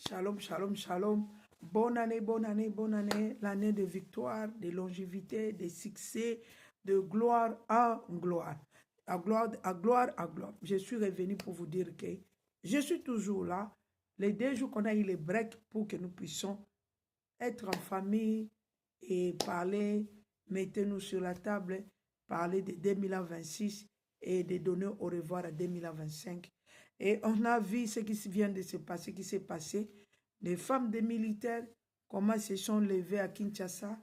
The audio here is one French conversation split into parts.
Shalom, shalom, shalom. Bonne année, bonne année, bonne année. L'année de victoire, de longévité, de succès, de gloire en gloire. À gloire, à gloire, à gloire. Je suis revenu pour vous dire que je suis toujours là. Les 2 jours qu'on a eu les breaks pour que nous puissions être en famille et parler, mettez-nous sur la table, parler de 2026 et de donner au revoir à 2025. Et on a vu ce qui vient de se passer, qui s'est passé. Les femmes des militaires, comment se sont levées à Kinshasa.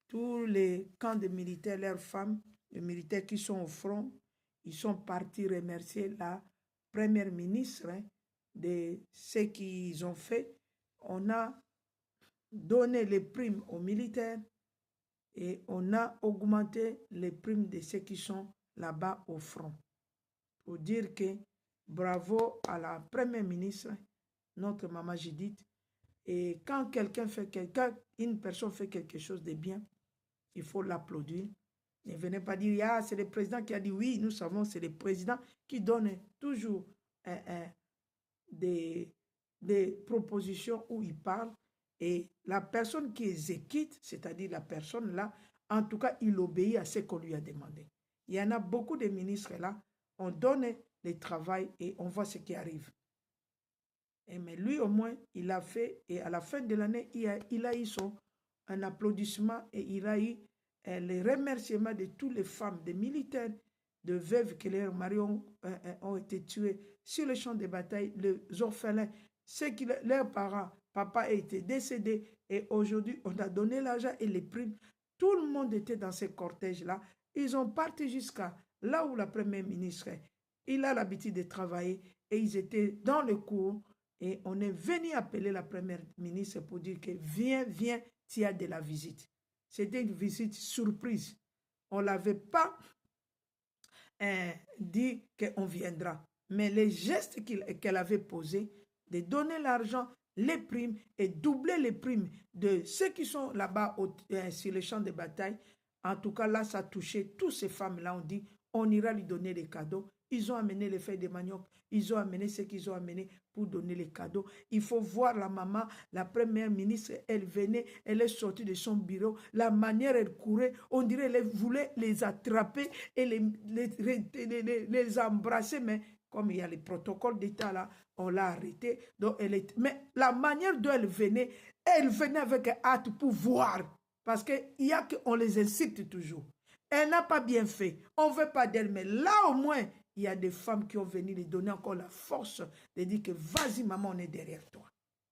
Tous les camps de militaires, leurs femmes, les militaires qui sont au front, ils sont partis remercier la première ministre de ce qu'ils ont fait. On a donné les primes aux militaires et on a augmenté les primes de ceux qui sont là-bas au front. Pour dire que bravo à la première ministre, notre maman Judith. Et quand une personne fait quelque chose de bien, il faut l'applaudir. Ne venez pas dire, ah, c'est le président qui a dit oui, nous savons, c'est le président qui donne toujours des propositions où il parle. Et la personne qui exécute, c'est-à-dire la personne là, en tout cas, il obéit à ce qu'on lui a demandé. Il y en a beaucoup de ministres là, on donne le travail et on voit ce qui arrive. Mais lui, au moins, il a fait, et à la fin de l'année, il a eu un applaudissement et il a eu les remerciements de toutes les femmes, des militaires, de veuves que leurs maris ont été tués sur le champ de bataille, les orphelins, ceux qui, leurs parents, papa a été décédé, et aujourd'hui, on a donné l'argent et les primes. Tout le monde était dans ce cortège-là. Ils ont parti jusqu'à là où la première ministre est. Il a l'habitude de travailler et ils étaient dans le cours. Et on est venu appeler la première ministre pour dire que viens, viens, tu as de la visite. C'était une visite surprise. On ne l'avait pas dit qu'on viendra. Mais les gestes qu'elle avait posés, de donner l'argent, les primes et doubler les primes de ceux qui sont là-bas sur les champs de bataille, en tout cas là, ça a touché toutes ces femmes-là. On dit, on ira lui donner les cadeaux. Ils ont amené les feuilles de manioc, ils ont amené ce qu'ils ont amené pour donner les cadeaux. Il faut voir la maman, la première ministre, elle venait, elle est sortie de son bureau, la manière elle courait, on dirait qu'elle voulait les attraper et les embrasser, mais comme il y a les protocoles d'État là, on l'a arrêtée. Donc mais la manière dont elle venait avec hâte pour voir, parce qu'il y a qu'on les incite toujours. Elle n'a pas bien fait, on ne veut pas d'elle, mais là au moins, il y a des femmes qui ont venu lui donner encore la force de dire que vas-y maman, on est derrière toi.